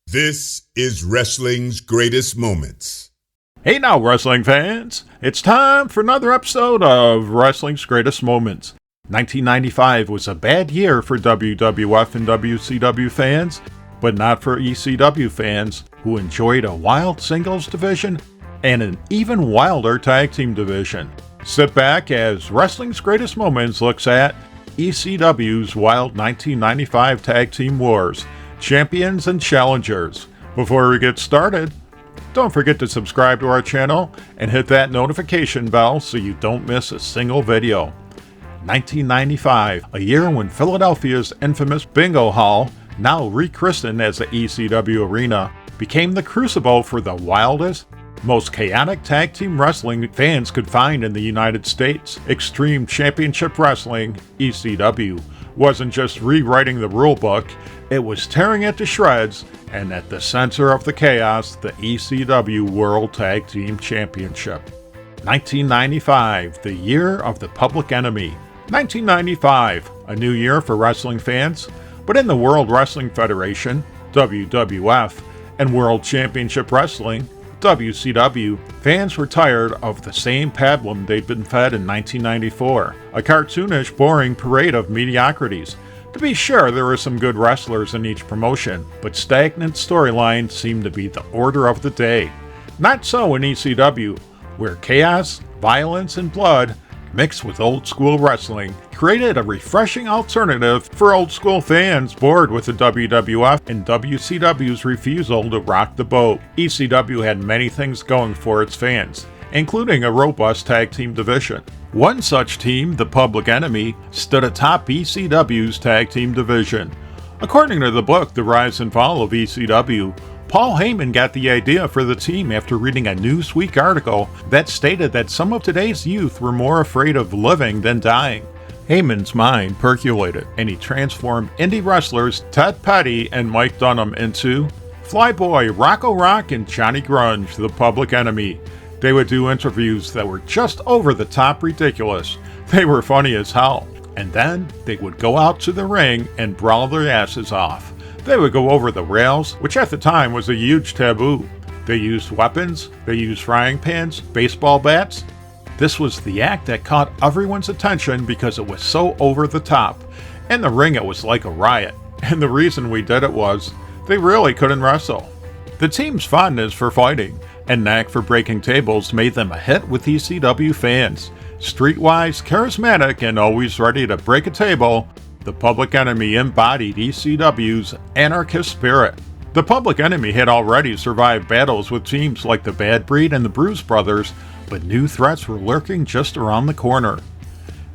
This is wrestling's greatest moments. Hey now, wrestling fans! It's time for another episode of Wrestling's Greatest Moments. 1995 was a bad year for WWF and WCW fans, but not for ECW fans who enjoyed a wild singles division and an even wilder tag team division. Sit back as Wrestling's Greatest Moments looks at ECW's wild 1995 tag team wars, champions and challengers. Before we get started, don't forget to subscribe to our channel and hit that notification bell so you don't miss a single video. 1995, a year when Philadelphia's infamous Bingo Hall, now rechristened as the ECW Arena, became the crucible for the wildest, most chaotic tag team wrestling fans could find in the United States. Extreme Championship Wrestling, ECW, wasn't just rewriting the rulebook, it was tearing it to shreds, and at the center of the chaos, the ECW World Tag Team Championship. 1995, the year of the Public Enemy. 1995, a new year for wrestling fans, but in the World Wrestling Federation, WWF, and World Championship Wrestling, WCW, fans were tired of the same pablum they'd been fed in 1994, a cartoonish, boring parade of mediocrities. To be sure, there were some good wrestlers in each promotion, but stagnant storylines seemed to be the order of the day. Not so in ECW, where chaos, violence, and blood, mixed with old-school wrestling, created a refreshing alternative for old-school fans bored with the WWF and WCW's refusal to rock the boat. ECW had many things going for its fans, including a robust tag team division. One such team, the Public Enemy, stood atop ECW's tag team division. According to the book The Rise and Fall of ECW, Paul Heyman got the idea for the team after reading a Newsweek article that stated that some of today's youth were more afraid of living than dying. Heyman's mind percolated, and he transformed indie wrestlers Ted Petty and Mike Dunham into Flyboy, Rocco Rock, and Johnny Grunge, the Public Enemy. They would do interviews that were just over the top ridiculous. They were funny as hell. And then they would go out to the ring and brawl their asses off. They would go over the rails, which at the time was a huge taboo. They used weapons, they used frying pans, baseball bats. This was the act that caught everyone's attention because it was so over the top. In the ring it was like a riot, and the reason we did it was, they really couldn't wrestle. The team's fondness for fighting and knack for breaking tables made them a hit with ECW fans. Streetwise, charismatic, and always ready to break a table, the Public Enemy embodied ECW's anarchist spirit. The Public Enemy had already survived battles with teams like the Bad Breed and the Bruise Brothers, but new threats were lurking just around the corner.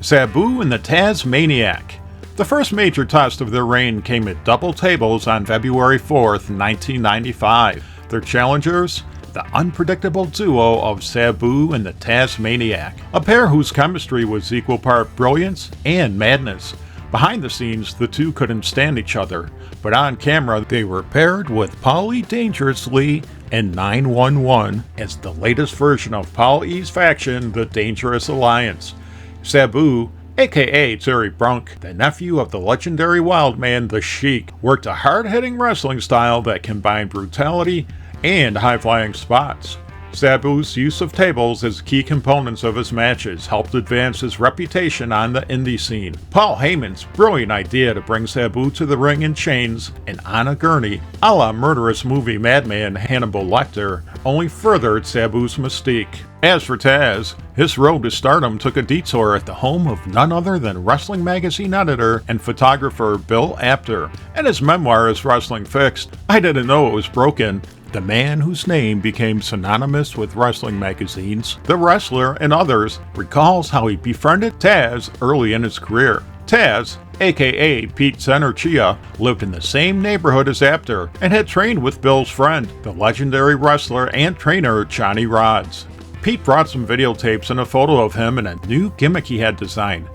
Sabu and The Tazmaniac. The first major test of their reign came at Double Tables on February 4th, 1995. Their challengers? The unpredictable duo of Sabu and The Tazmaniac, a pair whose chemistry was equal part brilliance and madness. Behind the scenes, the two couldn't stand each other, but on camera they were paired with Paulie Dangerously and 911 as the latest version of Paul E's faction, the Dangerous Alliance. Sabu, aka Terry Brunk, the nephew of the legendary Wildman, the Sheik, worked a hard-hitting wrestling style that combined brutality and high-flying spots. Sabu's use of tables as key components of his matches helped advance his reputation on the indie scene. Paul Heyman's brilliant idea to bring Sabu to the ring in chains and on a gurney, a la murderous movie madman Hannibal Lecter, only furthered Sabu's mystique. As for Taz, his road to stardom took a detour at the home of none other than Wrestling Magazine editor and photographer Bill Apter. In his memoir Is Wrestling Fixed? I Didn't Know It Was Broken, the man whose name became synonymous with wrestling magazines, the wrestler, and others, recalls how he befriended Taz early in his career. Taz, aka Pete Senerchia, lived in the same neighborhood as Apter and had trained with Bill's friend, the legendary wrestler and trainer Johnny Rodz. Pete brought some videotapes and a photo of him in a new gimmick he had designed.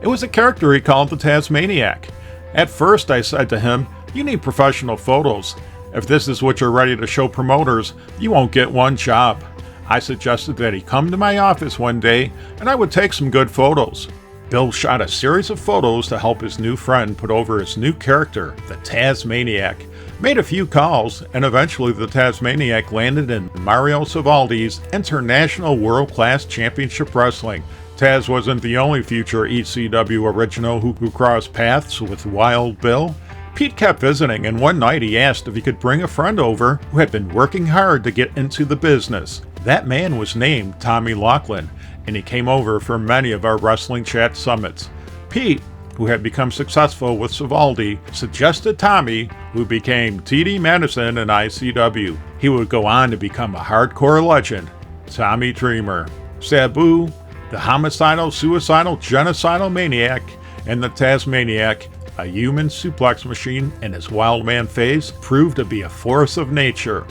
It was a character he called the Tazmaniac. At first I said to him, "You need professional photos. If this is what you're ready to show promoters, you won't get one job." I suggested that he come to my office one day and I would take some good photos. Bill shot a series of photos to help his new friend put over his new character, the Tazmaniac. made a few calls, and eventually the Tazmaniac landed in Mario Savaldi's International World Class Championship Wrestling. Taz wasn't the only future ECW original who crossed paths with Wild Bill. Pete kept visiting, and one night he asked if he could bring a friend over who had been working hard to get into the business. That man was named Tommy Laughlin, and he came over for many of our Wrestling Chat summits. Pete, who had become successful with Savaldi, suggested Tommy, who became T.D. Madison in ICW. He would go on to become a hardcore legend, Tommy Dreamer. Sabu, the homicidal, suicidal, genocidal maniac, and the Tazmaniac, a human suplex machine in his wild man phase, proved to be a force of nature.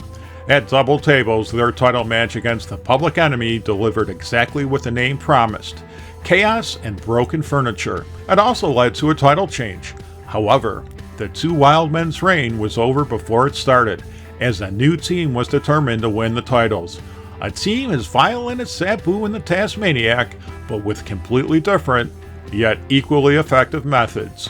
At Double Tables, their title match against the Public Enemy delivered exactly what the name promised: chaos and broken furniture. It also led to a title change. However, the two Wild Men's reign was over before it started, as a new team was determined to win the titles. A team as violent as Sabu and the Tazmaniac, but with completely different, yet equally effective methods.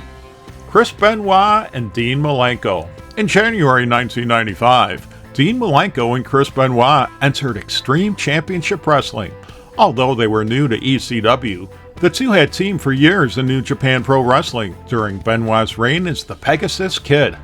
Chris Benoit and Dean Malenko. In January 1995, Dean Malenko and Chris Benoit entered Extreme Championship Wrestling. Although they were new to ECW, the two had teamed for years in New Japan Pro Wrestling during Benoit's reign as the Pegasus Kid.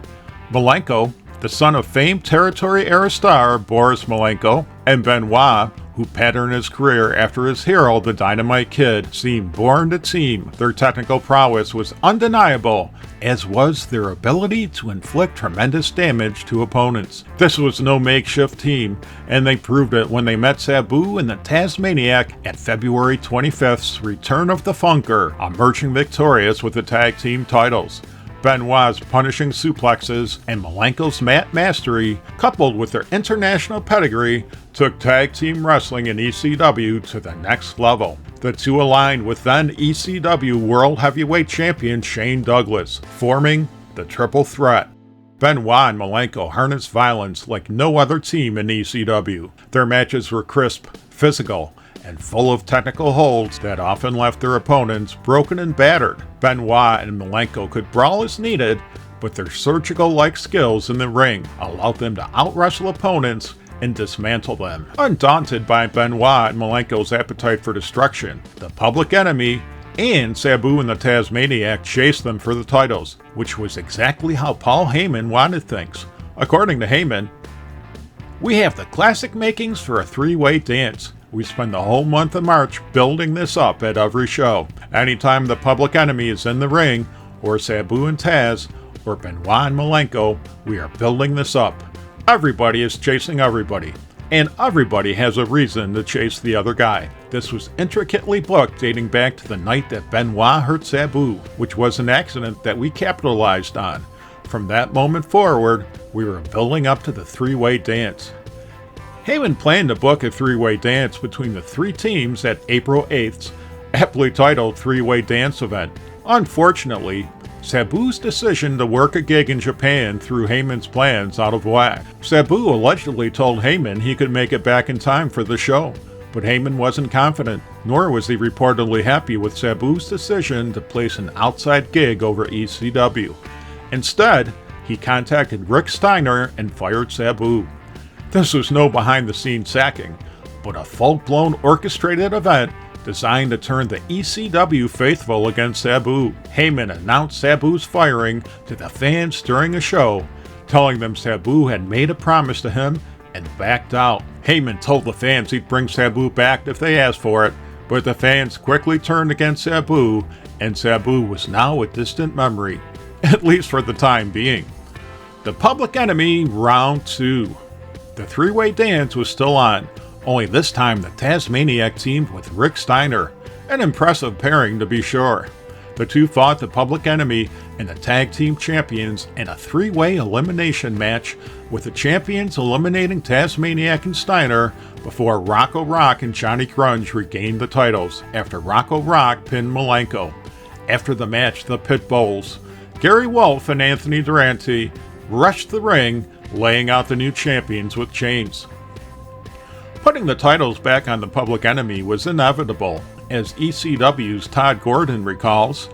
Malenko, the son of famed territory-era star Boris Malenko, and Benoit, who patterned his career after his hero, the Dynamite Kid, seemed born to team. Their technical prowess was undeniable, as was their ability to inflict tremendous damage to opponents. This was no makeshift team, and they proved it when they met Sabu and the Tazmaniac at February 25th's Return of the Funker, emerging victorious with the tag team titles. Benoit's punishing suplexes and Malenko's mat mastery, coupled with their international pedigree, took tag team wrestling in ECW to the next level. The two aligned with then ECW World Heavyweight Champion Shane Douglas, forming the Triple Threat. Benoit and Malenko harnessed violence like no other team in ECW. Their matches were crisp, physical, and full of technical holds that often left their opponents broken and battered. Benoit and Malenko could brawl as needed, but their surgical-like skills in the ring allowed them to out-wrestle opponents and dismantle them. Undaunted by Benoit and Malenko's appetite for destruction, the Public Enemy and Sabu and the Tazmaniac chased them for the titles, which was exactly how Paul Heyman wanted things. According to Heyman, "We have the classic makings for a three-way dance. We spend the whole month of March building this up at every show. Anytime the Public Enemy is in the ring, or Sabu and Taz, or Benoit and Malenko, we are building this up. Everybody is chasing everybody, and everybody has a reason to chase the other guy." This was intricately booked dating back to the night that Benoit hurt Sabu, which was an accident that we capitalized on. From that moment forward, we were building up to the three-way dance. Heyman planned to book a three-way dance between the three teams at April 8th's aptly titled Three-Way Dance event. Unfortunately, Sabu's decision to work a gig in Japan threw Heyman's plans out of whack. Sabu allegedly told Heyman he could make it back in time for the show, but Heyman wasn't confident, nor was he reportedly happy with Sabu's decision to place an outside gig over ECW. Instead, he contacted Rick Steiner and fired Sabu. This was no behind-the-scenes sacking, but a full-blown orchestrated event designed to turn the ECW faithful against Sabu. Heyman announced Sabu's firing to the fans during a show, telling them Sabu had made a promise to him and backed out. Heyman told the fans he'd bring Sabu back if they asked for it, but the fans quickly turned against Sabu, and Sabu was now a distant memory, at least for the time being. The Public Enemy Round 2. The three-way dance was still on, only this time the Tazmaniac teamed with Rick Steiner, an impressive pairing to be sure. The two fought the Public Enemy and the Tag Team Champions in a three-way elimination match, with the champions eliminating Tazmaniac and Steiner before Rocco Rock and Johnny Grunge regained the titles after Rocco Rock pinned Malenko. After the match, the Pitbulls, Gary Wolf and Anthony Durante, rushed the ring, laying out the new champions with chains. Putting the titles back on the Public Enemy was inevitable, as ECW's Todd Gordon recalls.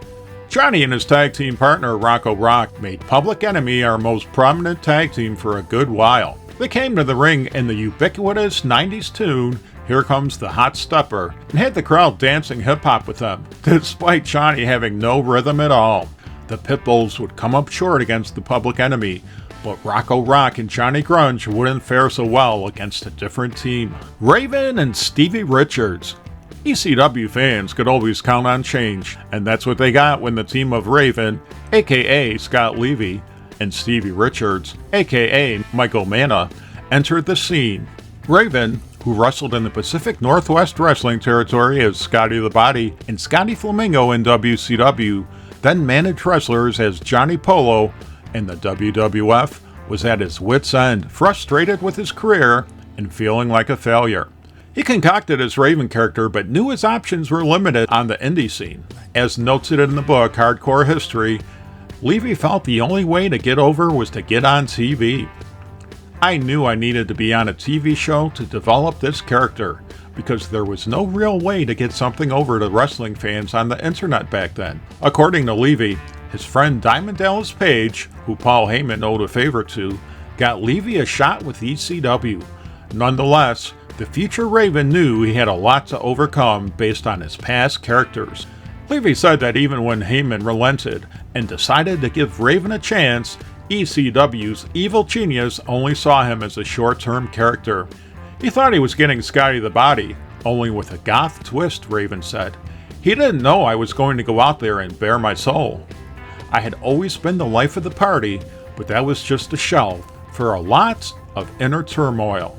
Johnny and his tag team partner Rocco Rock made Public Enemy our most prominent tag team for a good while. They came to the ring in the ubiquitous 90s tune, Here Comes the Hot Stepper, and had the crowd dancing hip-hop with them, despite Johnny having no rhythm at all. The Pitbulls would come up short against the Public Enemy, but Rocco Rock and Johnny Grunge wouldn't fare so well against a different team. Raven and Stevie Richards. ECW fans could always count on change, and that's what they got when the team of Raven, aka Scott Levy, and Stevie Richards, aka Michael Manna, entered the scene. Raven, who wrestled in the Pacific Northwest Wrestling Territory as Scotty the Body and Scotty Flamingo in WCW, then managed wrestlers as Johnny Polo in the WWF, was at his wit's end, frustrated with his career and feeling like a failure. He concocted his Raven character, but knew his options were limited on the indie scene. As noted in the book Hardcore History, Levy felt the only way to get over was to get on TV. I knew I needed to be on a TV show to develop this character, because there was no real way to get something over to wrestling fans on the internet back then. According to Levy, his friend Diamond Dallas Page, who Paul Heyman owed a favor to, got Levy a shot with ECW. Nonetheless, the future Raven knew he had a lot to overcome based on his past characters. Levy said that even when Heyman relented and decided to give Raven a chance, ECW's Evil Genius only saw him as a short-term character. He thought he was getting Scotty the Body, only with a goth twist, Raven said. He didn't know I was going to go out there and bare my soul. I had always been the life of the party, but that was just a shell for a lot of inner turmoil.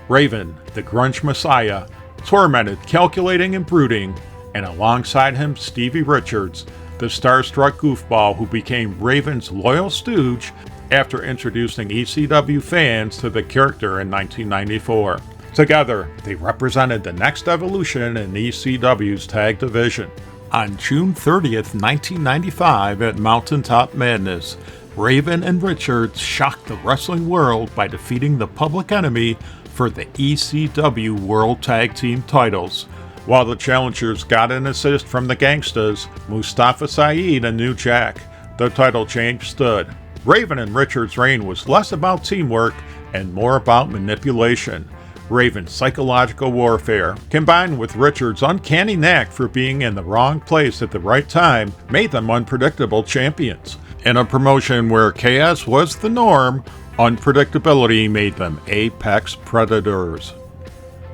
Raven, the grunge messiah, tormented, calculating, and brooding, and alongside him Stevie Richards, the starstruck goofball who became Raven's loyal stooge after introducing ECW fans to the character in 1994. Together, they represented the next evolution in ECW's tag division. On June 30th, 1995 at Mountaintop Madness, Raven and Richards shocked the wrestling world by defeating the Public Enemy for the ECW World Tag Team titles. While the challengers got an assist from the Gangstas, Mustafa Saeed and New Jack, the title change stood. Raven and Richards' reign was less about teamwork and more about manipulation. Raven's psychological warfare, combined with Richards' uncanny knack for being in the wrong place at the right time, made them unpredictable champions. In a promotion where chaos was the norm, unpredictability made them apex predators.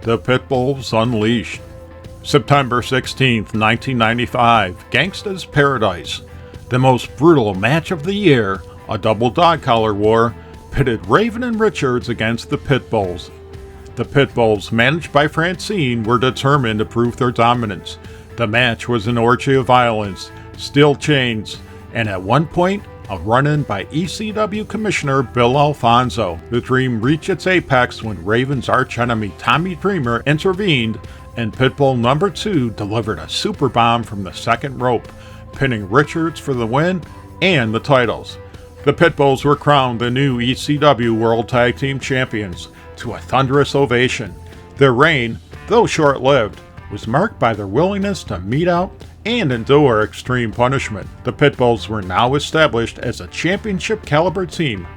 The Pitbulls Unleashed. September 16, 1995, Gangsta's Paradise. The most brutal match of the year, a double dog collar war, pitted Raven and Richards against the Pitbulls. The Pitbulls, managed by Francine, were determined to prove their dominance. The match was an orgy of violence, steel chains, and at one point, a run-in by ECW Commissioner Bill Alfonso. The dream reached its apex when Raven's archenemy Tommy Dreamer intervened, and Pitbull number 2 delivered a super bomb from the second rope, pinning Richards for the win and the titles. The Pitbulls were crowned the new ECW World Tag Team Champions to a thunderous ovation. Their reign, though short-lived, was marked by their willingness to mete out and endure extreme punishment. The Pitbulls were now established as a championship-caliber team.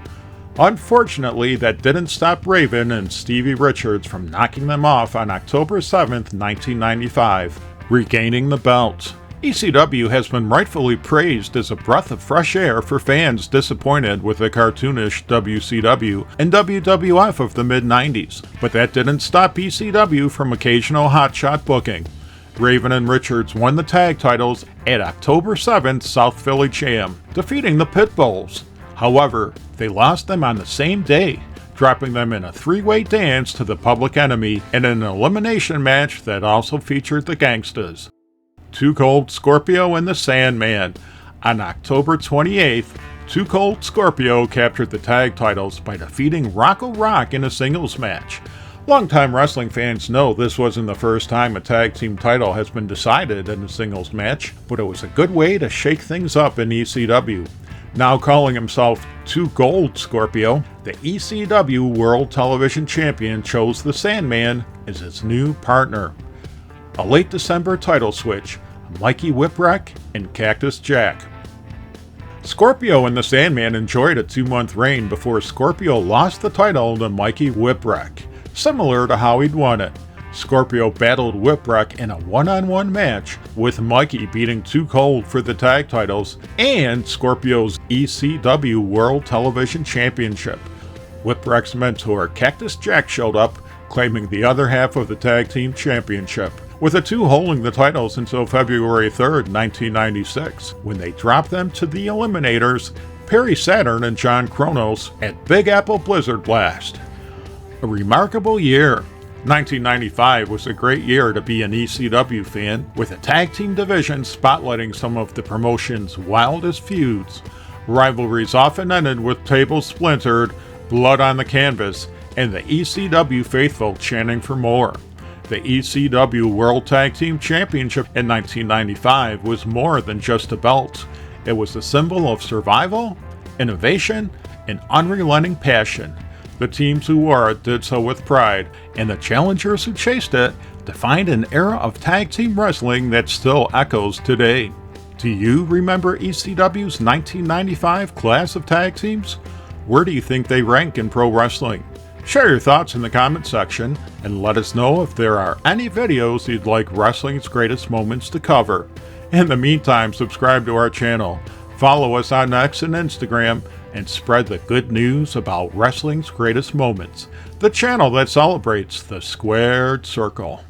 Unfortunately, that didn't stop Raven and Stevie Richards from knocking them off on October 7th, 1995, regaining the belts. ECW has been rightfully praised as a breath of fresh air for fans disappointed with the cartoonish WCW and WWF of the mid-90s, but that didn't stop ECW from occasional hotshot booking. Raven and Richards won the tag titles at October 7th South Philly Jam, defeating the Pitbulls. However, they lost them on the same day, dropping them in a three-way dance to the Public Enemy in an elimination match that also featured the Gangstas. Too Cold Scorpio and the Sandman. On October 28th, Too Cold Scorpio captured the tag titles by defeating Rocco Rock in a singles match. Longtime wrestling fans know this wasn't the first time a tag team title has been decided in a singles match, but it was a good way to shake things up in ECW. Now calling himself Too Gold Scorpio, the ECW World Television Champion chose the Sandman as his new partner. A late December title switch, Mikey Whipwreck and Cactus Jack. Scorpio and the Sandman enjoyed a 2-month reign before Scorpio lost the title to Mikey Whipwreck, similar to how he'd won it. Scorpio battled Whipwreck in a one-on-one match, with Mikey beating Too Cold for the tag titles and Scorpio's ECW World Television Championship. Whipwreck's mentor, Cactus Jack, showed up, claiming the other half of the tag team championship, with the two holding the titles until February 3rd, 1996, when they dropped them to the Eliminators, Perry Saturn and John Kronos, at Big Apple Blizzard Blast. A remarkable year. 1995 was a great year to be an ECW fan, with the tag team division spotlighting some of the promotion's wildest feuds. Rivalries often ended with tables splintered, blood on the canvas, and the ECW faithful chanting for more. The ECW World Tag Team Championship in 1995 was more than just a belt. It was a symbol of survival, innovation, and unrelenting passion. The teams who wore it did so with pride, and the challengers who chased it defined an era of tag team wrestling that still echoes today. Do you remember ECW's 1995 class of tag teams? Where do you think they rank in pro wrestling? Share your thoughts in the comment section, and let us know if there are any videos you'd like Wrestling's Greatest Moments to cover. In the meantime, subscribe to our channel, follow us on X and Instagram, and spread the good news about Wrestling's Greatest Moments, the channel that celebrates the squared circle.